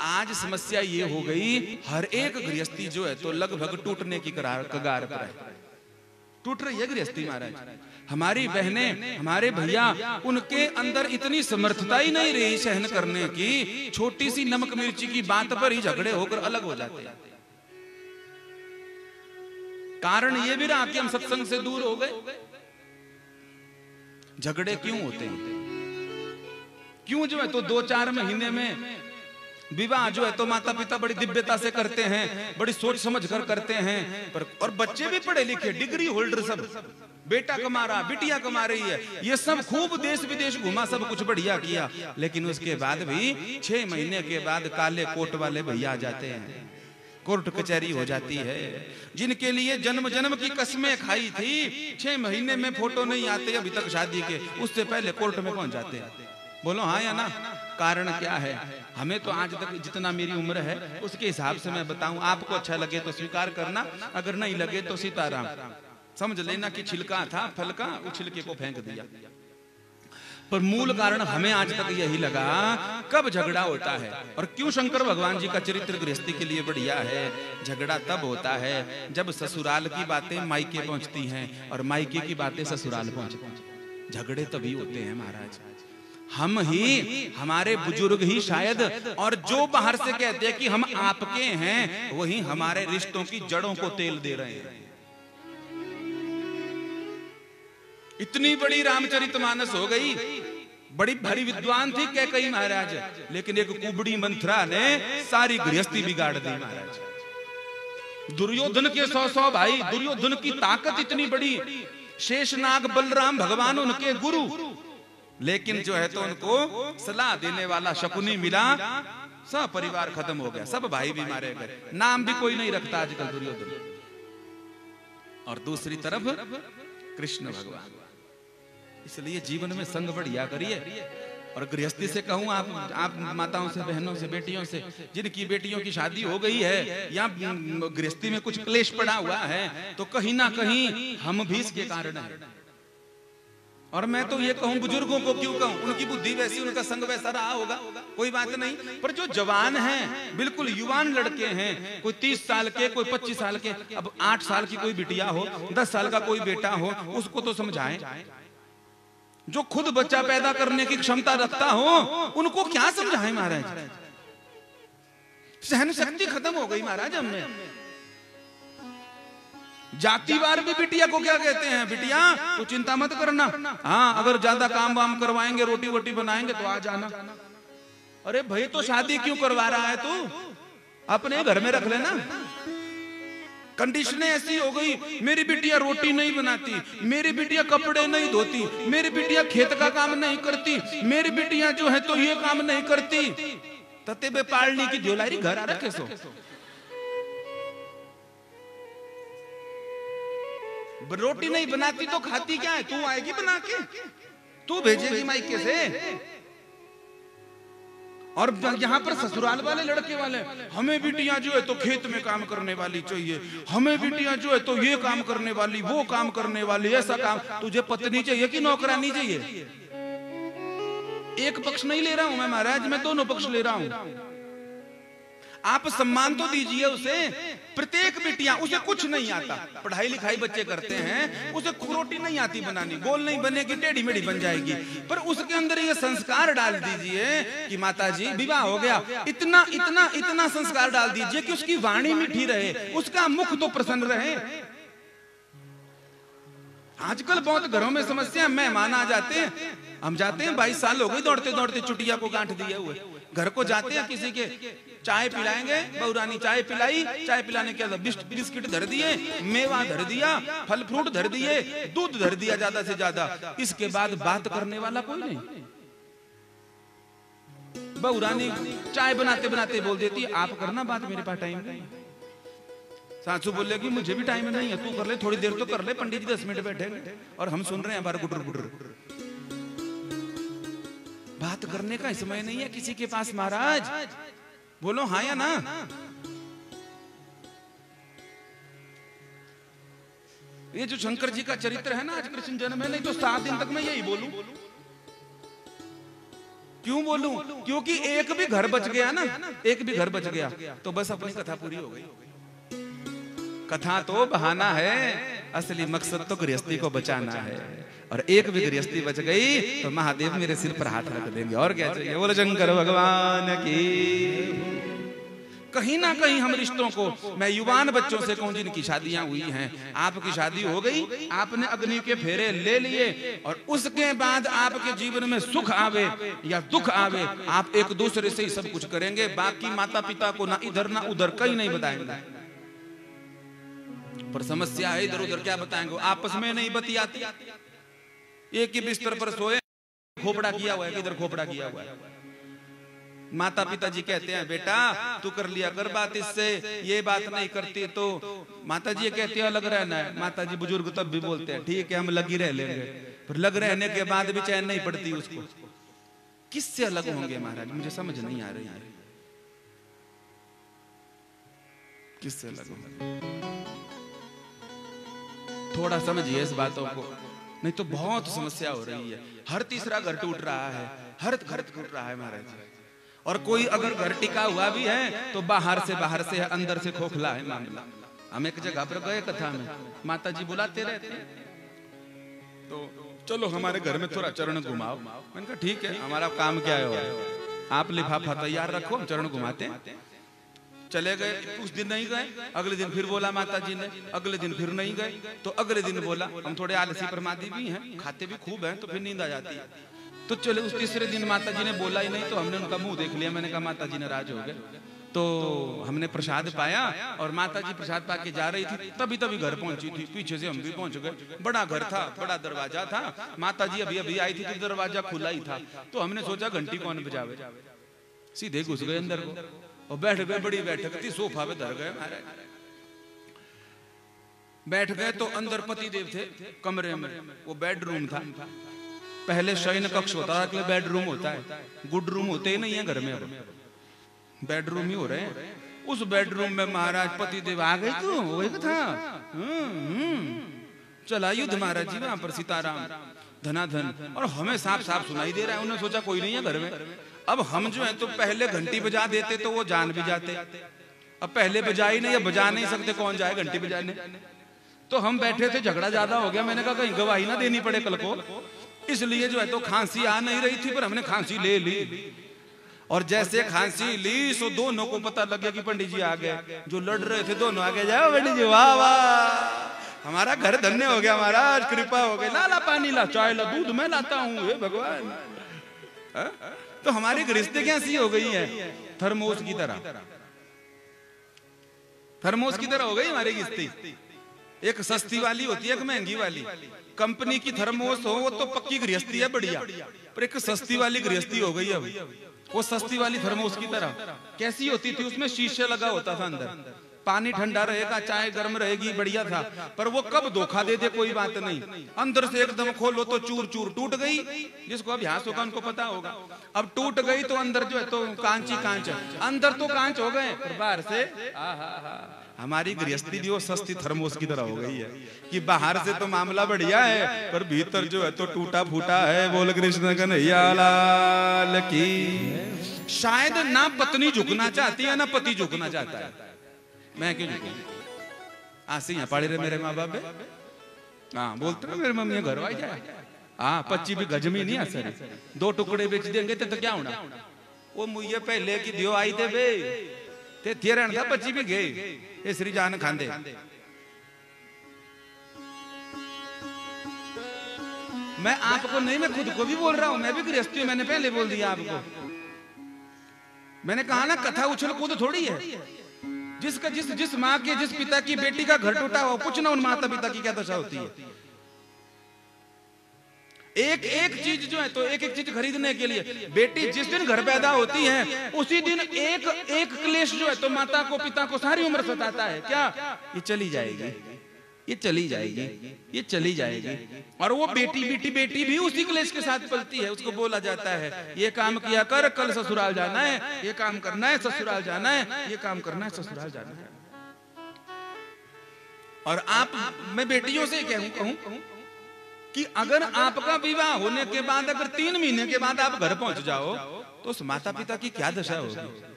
आज समस्या ये हो गई, हर एक गृहस्थी जो है तो लगभग टूटने की कगार पर है। टूट रही है गृहस्थी महाराज। हमारी बहनें, हमारे भैया, उनके अंदर इतनी समर्थता ही नहीं रही सहन करने की। छोटी सी नमक मिर्ची की बात पर ही झगड़े होकर अलग हो जाते हैं। कारण ये भी रहा कि हम सत्संग से दूर हो गए। झगड़े क्यों होते हैं? क्यों जो है तो 2-4 महीने में विवाह जो है तो माता पिता बड़ी दिव्यता से करते हैं, बड़ी सोच समझ कर करते हैं, पर और बच्चे भी पढ़े लिखे, डिग्री होल्डर सब, बेटा कमा रहा, बिटिया कमा रही है, ये सब खूब देश विदेश घुमा, सब कुछ बढ़िया किया, लेकिन उसके बाद भी 6 महीने के बाद काले कोट वाले भैया आ जाते हैं, कोर्ट कचहरी हो जाती है। जिनके लिए जन्म जन्म की कस्में खाई थी, 6 महीने में फोटो नहीं आते अभी तक शादी के, उससे पहले कोर्ट में पहुंच जाते हैं। बोलो हाँ या ना? कारण क्या है? हमें तो आज तक जितना मेरी उम्र है उसके हिसाब से मैं बताऊं, आपको अच्छा लगे तो स्वीकार करना, अगर नहीं लगे तो सीताराम समझ लेना कि छिलका था फल का, वो छिलके को फेंक दिया। पर मूल कारण हमें आज तक यही लगा, कब झगड़ा होता है और क्यों शंकर भगवान जी का चरित्र गृहस्थी के लिए बढ़िया है। झगड़ा तब होता है जब ससुराल की बातें मायके पहुंचती हैं और मायके की बातें ससुराल पहुंचती हैं। झगड़े तभी होते हैं महाराज। हम ही, हमारे बुजुर्ग ही शायद, और जो बाहर से कहते हैं कि हम आपके हैं, वही हमारे रिश्तों की जड़ों को तेल दे रहे हैं। इतनी बड़ी रामचरितमानस हो गई, बड़ी भारी विद्वान थी कैकेयी महाराज, लेकिन एक कुबड़ी मंथरा ने सारी गृहस्थी बिगाड़ दी महाराज। दुर्योधन के 100 भाई, दुर्योधन की ताकत इतनी बड़ी, शेषनाग बलराम भगवान उनके गुरु, लेकिन जो है तो उनको सलाह देने वाला शकुनी मिला, सब परिवार खत्म हो गया, सब भाई भी मारे गए, नाम भी कोई नहीं रखता आजकल दुर्योधन। और दूसरी तरफ कृष्ण भगवान। इसलिए जीवन में संग बढ़िया करिए। और गृहस्थी से कहूं, आप माताओं से, बहनों से, बेटियों से, जिनकी बेटियों की शादी हो गई है या गृहस्थी में कुछ क्लेश पड़ा हुआ है, तो कहीं ना कहीं हम भी इसके कारण हैं। और मैं तो ये कहूं, बुजुर्गों को क्यों कहूं, उनकी बुद्धि वैसी, उनका संग वैसा रहा होगा, कोई बात नहीं, पर जो जवान हैं, बिल्कुल युवान लड़के हैं, कोई 30 साल के, कोई 25 साल के, अब 8 साल की कोई बिटिया हो, 10 साल का कोई बेटा हो, उसको तो समझाएं। जो खुद बच्चा पैदा करने की क्षमता रखता हो, उनको क्या समझाएं महाराज? सहन शक्ति खत्म हो गई महाराज हमने। जातिवार भी बिटिया को क्या कहते हैं, बिटिया तो चिंता मत करना, हाँ अगर ज्यादा काम वाम करवाएंगे, रोटी वोटी बनाएंगे तो आ जाना। अरे भाई तो शादी क्यों करवा रहा है तू, अपने घर में रख लेना। कंडीशनें ऐसी हो गई, मेरी बिटिया रोटी नहीं बनाती, मेरी बिटिया कपड़े नहीं धोती, मेरी बिटिया खेत का काम नहीं करती, मेरी बिटिया जो है तो ये काम नहीं करती, तते बे पालनी की झोलारी घर आ रखे सो। रोटी नहीं बनाती तो खाती क्या है? तू आएगी बना के, तू भेजेगी मायके से। और यहाँ पर ससुराल वाले लड़के वाले, हमें बिटियां जो है तो खेत में काम करने वाली चाहिए, हमें बिटियां जो है तो ये काम करने वाली, वो काम करने वाली, ऐसा काम। तुझे पत्नी चाहिए कि नौकरानी चाहिए? एक पक्ष नहीं ले रहा हूं मैं महाराज, मैं दोनों पक्ष ले रहा हूं। आप सम्मान तो दीजिए उसे। प्रत्येक बिटिया, उसे कुछ नहीं आता, पढ़ाई लिखाई बच्चे करते हैं, उसे रोटी नहीं आती बनानी, गोल नहीं बनेगी, टेढ़ी मेढ़ी बन जाएगी, पर उसके अंदर ये संस्कार डाल दीजिए कि माता जी विवाह हो गया, इतना इतना इतना संस्कार डाल दीजिए कि उसकी वाणी मीठी रहे, उसका मुख तो प्रसन्न रहे। आजकल बहुत घरों में समस्या, मेहमान आ जाते हैं, हम जाते हैं 22 साल हो गए दौड़ते दौड़ते चुटिया को गांठ दिए हुए, घर को जाते हैं किसी के, चाय पिलाएंगे, बहुरानी चाय पिलाई, चाय पिलाने के बाद बिस्किट धर दिए, मेवा धर दिया, फल फ्रूट धर दिए, दूध धर दिया ज्यादा से ज्यादा, इसके बाद बात करने वाला कोई नहीं। बहुरानी चाय बनाते बनाते बोल देती है, आप करना बात, मेरे पास टाइम नहीं। सासू बोलेगी मुझे भी टाइम नहीं है, तू कर ले, थोड़ी देर तो कर ले, पंडित जी 10 मिनट बैठे और हम सुन रहे हैं बार गुटर गुटर। बात करने का समय नहीं है किसी के पास महाराज, बोलो हाँ या ना? ये जो शंकर जी का चरित्र है ना, आज कृष्ण जन्म है, नहीं तो 7 दिन तक मैं यही बोलूं। क्यों बोलूं? क्योंकि एक भी घर बच गया ना, एक भी घर बच गया तो बस अपनी कथा पूरी हो गई। कथा तो बहाना है, असली मकसद तो गृहस्थी को बचाना है। और एक भी गृहस्थी बच गई तो महादेव मेरे सिर पर हाथ रख देंगे। और क्या चाहिए? बोलो शंकर भगवान की। कहीं ना कहीं हम रिश्तों को, मैं युवान बच्चों से कहूं जिनकी शादियां हुई हैं, आपकी शादी हो गई, आपने अग्नि के फेरे ले लिए, और उसके बाद आपके जीवन में सुख आवे या दुख आवे, आप एक दूसरे से ही सब कुछ करेंगे। बाकी माता पिता को ना इधर ना उधर कहीं नहीं बताएंगे। पर समस्या है इधर उधर क्या बताएंगे, आपस में नहीं बतियाती। एक ही बिस्तर पर सोए, खोपड़ा किया हुआ है, किधर खोपड़ा किया हुआ है। माता पिता जी कहते हैं बेटा तू कर लिया कर बात इससे, ये बात नहीं करती तो माता जी कहती है अलग रहना है। माता जी बुजुर्ग तब भी बोलते हैं ठीक है हम लगी रह लेंगे, पर लग रहने के बाद भी चैन नहीं पड़ती उसको। किससे अलग होंगे महाराज, मुझे समझ नहीं आ रही है किससे अलग होंगे। थोड़ा समझिए इस बातों को, नहीं तो बहुत समस्या हो रही है। हर तीसरा घर टूट रहा है, हर घर टूट रहा है महाराज। और कोई अगर घर टिका हुआ भी है तो बाहर से है, अंदर से खोखला है मामला। हम एक जगह पर गए कथा में, माता जी बुलाते रहते हैं तो चलो हमारे घर में थोड़ा चरण घुमाओ। मैंने कहा ठीक है, हमारा काम क्या है, आप लिफाफा तैयार रखो, हम चरण घुमाते हैं। चले गए, कुछ दिन नहीं गए, अगले दिन फिर बोला माता जी ने, अगले दिन फिर नहीं गए, तो अगले दिन बोला। हम थोड़े आलसी प्रमादी भी हैं, खाते भी खूब हैं, तो फिर नींद आ जाती है। तो चले उस तीसरे दिन माता जी ने बोला ही नहीं, तो हमने उनका मुंह देख लिया। मैंने कहा माता जी नाराज हो गए। तो हमने प्रसाद पाया और माता जी प्रसाद पाके जा रही थी, तभी घर पहुंची थी। पीछे से हम भी पहुंच गए। बड़ा घर था, बड़ा दरवाजा था। माता जी अभी आई थी तो दरवाजा खुला ही था। तो हमने सोचा घंटी कौन बजावे, सीधे घुस गए अंदर को और बैठ गए। बड़ी बैठक थी, सोफा पे धर गए महाराज। बैठ गए तो अंदर पति देव थे कमरे में, वो बेडरूम था। पहले शयन कक्ष होता था, बेडरूम होता है, गुड रूम होते ही नहीं है घर में, अब बेडरूम ही हो रहे हैं। उस बेडरूम में महाराज पति देव आ गए तो वही था। चला युद्ध महाराज जी वहां पर, सीताराम धनाधन। और हमें साफ साफ सुनाई दे रहा है। उन्होंने सोचा कोई नहीं है घर में। अब हम जो है तो पहले घंटी बजा देते तो वो जान भी जाते। अब पहले बजा ही नहीं, अब बजा नहीं सकते, कौन जाए घंटी बजाने। तो हम बैठे थे, झगड़ा ज्यादा हो गया। मैंने कहा कहीं गवाही ना देनी पड़े कल को, इसलिए जो है तो खांसी आ नहीं रही थी, पर हमने खांसी ले ली। और जैसे खांसी ली सो दोनों को पता लग गया कि पंडित जी आ गए। जो लड़ रहे थे दोनों आगे, जाओ पंडित जी, वाह वाह हमारा घर धन्य हो गया महाराज, कृपा हो गई। ला पानी ला, चाय ला, दूध मैं लाता हूँ, हे भगवान। तो हमारी गृहस्थी कैसी हो गई है, थर्मोस की तरह, थर्मोस की तरह हो गई हमारी गृहस्थी। एक सस्ती वाली होती है, एक महंगी वाली। कंपनी की थर्मोस हो वो तो पक्की गृहस्थी है, बढ़िया। पर एक सस्ती वाली गृहस्थी हो गई अब। वो सस्ती वाली थर्मोस की तरह कैसी होती थी, उसमें शीशे लगा होता था अंदर, पानी ठंडा रहेगा, चाय गर्म रहेगी, बढ़िया था। पर वो कब धोखा दे दे कोई बात नहीं, अंदर से एकदम खोलो तो चूर चूर टूट गई। जिसको अभ्यास होगा उनको पता होगा। अब टूट गई तो अंदर जो है तो कांच ही कांच, अंदर तो कांच हो गए, पर बाहर से हमारी गृहस्थी भी वो सस्ती थर्मोस की तरह हो गई है कि बाहर से तो मामला बढ़िया है, पर भीतर जो है तो टूटा फूटा है। बोल कृष्ण कन्हैया लाल की। शायद ना पत्नी झुकना चाहती है ना पति झुकना चाहता है। मैं क्यों झुकूं? आसी यहाँ पड़े रहे मेरे माँ बाप। हाँ बोलते ना मेरे मम्मी घर आई जाए। हाँ 25 भी गजमी नहीं असर, 2 टुकड़े बेच देंगे तो क्या होना। वो मुझे पहले की दियो आई थे बे ते तेरह था 25 भी गए ये श्री जान खांदे। मैं आपको नहीं, मैं खुद को भी बोल रहा हूं, मैं भी गृहस्थी हूं। मैंने पहले बोल दिया आपको। मैंने कहा ना कथा उछल कूद थोड़ी है। जिसका जिस माँ के जिस पिता की बेटी का घर टूटा हो, पूछना उन माता पिता की क्या दशा होती है। एक एक चीज जो है तो एक एक चीज खरीदने के लिए बेटी जिस दिन घर पैदा होती है उसी दिन एक एक क्लेश जो है तो माता को पिता को सारी उम्र सताता है। क्या ये चली जाएगी, ये चली जाएगी, ये चली जाएगी। और वो बेटी भी उसी क्लेश के साथ पलती है। उसको बोला जाता है ये काम किया कर, कल ससुराल जाना है, ये काम करना है, ससुराल जाना है, ये काम करना है, ससुराल जाना है। और आप, मैं बेटियों से कहूं कि अगर आपका विवाह होने के बाद अगर 3 महीने के बाद आप घर पहुंच जाओ तो उस माता पिता की क्या दशा होगी।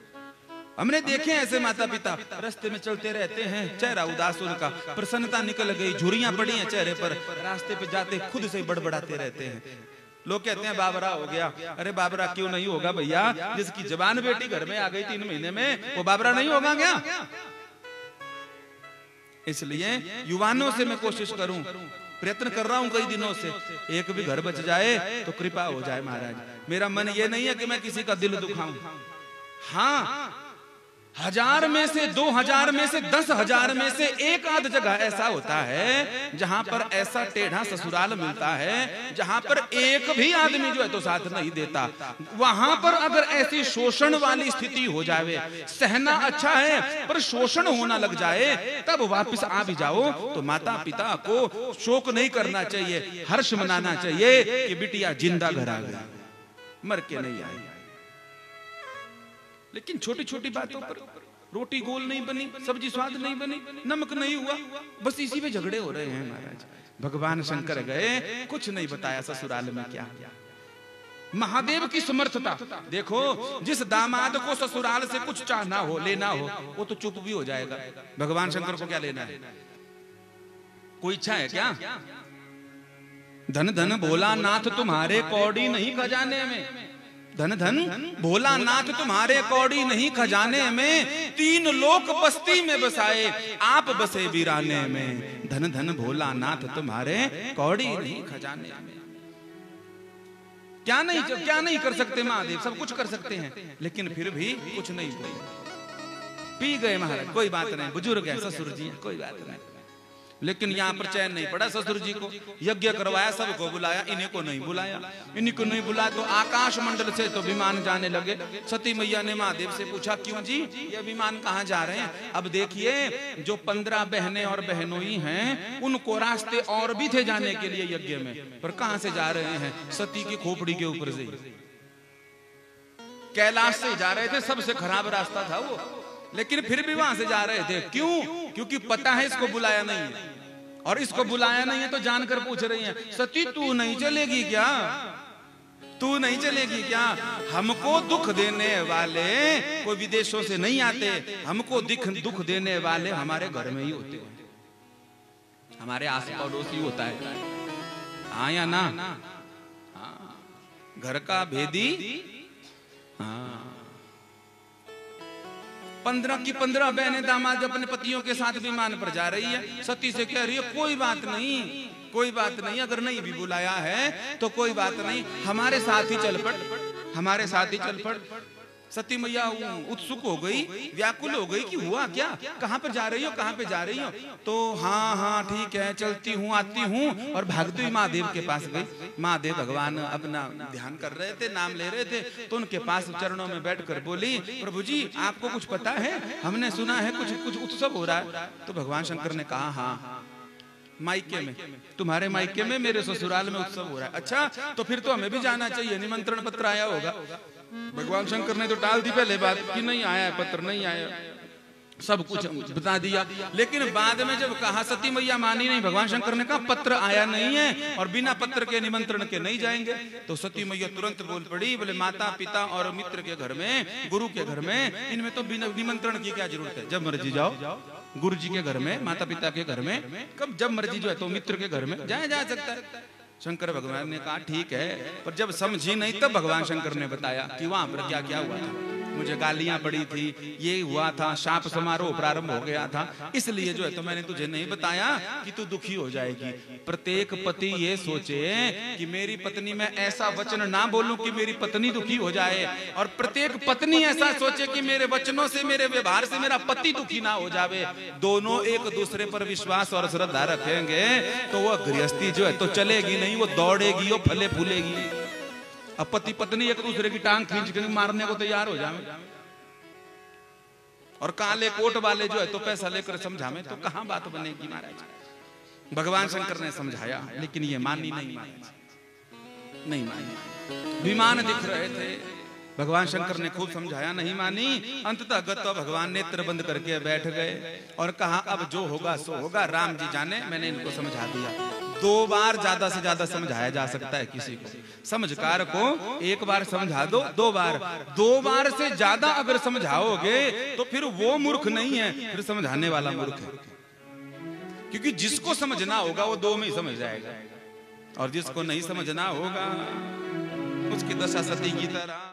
हमने देखे ऐसे माता पिता रास्ते में चलते रहते हैं, चेहरा उदास, उनका प्रसन्नता निकल गई, झुर्रियां पड़ी हैं चेहरे पर, रास्ते पे जाते खुद से बड़बड़ाते रहते हैं। लोग कहते हैं बाबरा हो गया। अरे बाबरा क्यों नहीं होगा भैया, जिसकी जवान बेटी घर में आ गई 3 महीने में, वो बाबरा नहीं होगा क्या। इसलिए युवानों से मैं कोशिश करूं, प्रयत्न कर रहा हूं कई दिनों से, एक भी घर बच जाए तो कृपा हो जाए महाराज। मेरा मन ये नहीं है कि मैं किसी का दिल दुखाऊं। हाँ, 1000 में से 2000 में से 10,000 में से एक आध जगह ऐसा होता है जहां पर ऐसा टेढ़ा ससुराल मिलता है, जहां पर एक भी आदमी जो है तो साथ नहीं देता। वहां पर अगर ऐसी शोषण वाली स्थिति हो जाए, सहना अच्छा है पर शोषण होना लग जाए, तब वापस आ भी जाओ तो माता पिता को शोक नहीं करना चाहिए, हर्ष मनाना चाहिए कि बिटिया जिंदा घर आ गई, मर के नहीं आई। लेकिन छोटी छोटी बातों पर, रोटी गोल नहीं बनी, सब्जी स्वाद नहीं बनी, नमक नहीं हुआ, बस इसी पे झगड़े हो रहे हैं महाराज। भगवान शंकर गए, कुछ नहीं बताया ससुराल में क्या। महादेव की समर्थता देखो, जिस दामाद को ससुराल से कुछ चाहना हो, लेना हो, वो तो चुप भी हो जाएगा। भगवान शंकर को क्या लेना है, कोई इच्छा है क्या। धन धन भोलानाथ तुम्हारे कौड़ी नहीं खजाने में, धन धन भोलानाथ तुम्हारे कौड़ी नहीं खजाने में, 3 लोक बस्ती में बसाए आप बसे वीराने में। धन धन भोलानाथ तुम्हारे कौड़ी नहीं खजाने में। क्या नहीं कर सकते महादेव, सब कुछ कर सकते हैं, लेकिन फिर भी कुछ नहीं बोले। पी गए महाराज, कोई बात नहीं, बुजुर्ग है ससुर जी, कोई बात नहीं। लेकिन यहाँ पर चैन नहीं पड़ा ससुर जी को। यज्ञ करवाया, सबको बुलाया, इन्हीं को नहीं बुलाया। इन्हीं को नहीं बुलाया तो आकाश मंडल से तो विमान जाने लगे। सती मैया ने महादेव से पूछा, क्यों जी ये विमान कहाँ जा रहे हैं। अब देखिए, जो 15 बहनें और बहनोई हैं, उनको रास्ते और भी थे जाने के लिए यज्ञ में, पर कहाँ से जा रहे हैं, सती की खोपड़ी के ऊपर से, कैलाश से जा रहे थे। सबसे खराब रास्ता था वो, लेकिन फिर भी वहां से जा रहे थे। क्यों? क्योंकि पता है इसको बुलाया नहीं है, और इसको बुलाया नहीं है तो जानकर पूछ रही हैं, सती तू नहीं चलेगी क्या, तू नहीं चलेगी क्या। हमको दुख देने वाले कोई विदेशों से नहीं आते, हमको दुख देने वाले हमारे घर में ही होते हैं, हमारे आस पड़ोस ही होता है। हाँ या ना, हाँ, घर का भेदी। हाँ, 15 की 15 बहनें दामाद अपने पतियों के साथ विमान पर जा रही है। सती से कह रही है, कोई बात नहीं, कोई बात नहीं, अगर नहीं भी बुलाया है तो कोई बात नहीं, हमारे साथ ही चल पड़, हमारे साथ ही चल पड़। सती मैया उत्सुक हो गई, व्याकुल हो गई कि हुआ क्या, कहाँ पर जा रही हो, कहाँ पे जा रही हो। तो हाँ हाँ ठीक है, चलती हूँ, आती हूँ, और भागती हुई महादेव के पास गई। महादेव भगवान अपना ध्यान कर रहे थे, नाम ले रहे थे, तो उनके पास चरणों में बैठकर बोली, प्रभु जी आपको कुछ पता है, हमने सुना है कुछ उत्सव हो रहा है। तो भगवान शंकर ने कहा, हाँ मायके में, तुम्हारे मायके में मेरे ससुराल में उत्सव हो रहा है। अच्छा, तो फिर तो हमें भी जाना चाहिए, निमंत्रण पत्र आया होगा। भगवान शंकर ने तो टाल दी पहले बात कि नहीं आया है पत्र, नहीं आया, सब कुछ बता दिया। लेकिन बाद में जब कहा, सती मैया मानी नहीं। भगवान शंकर ने कहा पत्र आया नहीं है और बिना पत्र के निमंत्रण के नहीं जाएंगे। तो सती मैया तुरंत बोल पड़ी, बोले माता पिता और मित्र के घर में, गुरु के घर में, इनमें तो बिना निमंत्रण की क्या जरूरत है, जब मर्जी जाओ। गुरु जी के घर में, माता पिता के घर में, कब जब मर्जी जो है तो मित्र के घर में जाया जा सकता है। शंकर भगवान ने कहा ठीक है, पर जब समझी नहीं तब भगवान शंकर ने बताया कि वहां पर क्या क्या हुआ था। मुझे गालियां पड़ी थी, ये हुआ था, शाप समारोह प्रारंभ हो गया था, इसलिए जो है तो मैंने तुझे नहीं बताया कि तू दुखी हो जाएगी। प्रत्येक पति ये सोचे कि मेरी पत्नी में ऐसा वचन ना बोलूं कि मेरी पत्नी दुखी हो जाए, और प्रत्येक पत्नी ऐसा सोचे कि मेरे वचनों से, मेरे व्यवहार से मेरा पति दुखी ना हो जावे। दोनों एक दूसरे पर विश्वास और श्रद्धा रखेंगे तो वह गृहस्थी जो है तो चलेगी नहीं, वो दौड़ेगी, वो फले फूलेगी। अब पति पत्नी एक दूसरे की टांग खींच के मारने को तैयार हो जाए, और काले कोट वाले जो है तो पैसा लेकर समझावे, तो कहां बात बनेगी महाराज। भगवान शंकर ने समझाया, लेकिन ये मानी नहीं, नहीं मानी। विमान दिख रहे थे, भगवान शंकर ने खूब समझाया, नहीं मानी। अंततः गत्वा भगवान नेत्र बंद करके बैठ गए और कहा अब जो होगा सो होगा, राम जी जाने, मैंने इनको समझा दिया। 2 बार ज्यादा से ज्यादा समझाया जा सकता है किसी को। समझकार को 1 बार समझा दो, 2 बार, 2 बार से ज्यादा अगर समझाओगे तो फिर वो मूर्ख नहीं है, फिर समझाने वाला मूर्ख है। क्योंकि जिसको समझना होगा वो 2 में ही समझ जाएगा, और जिसको नहीं समझना होगा उसकी दशा सती की तरह।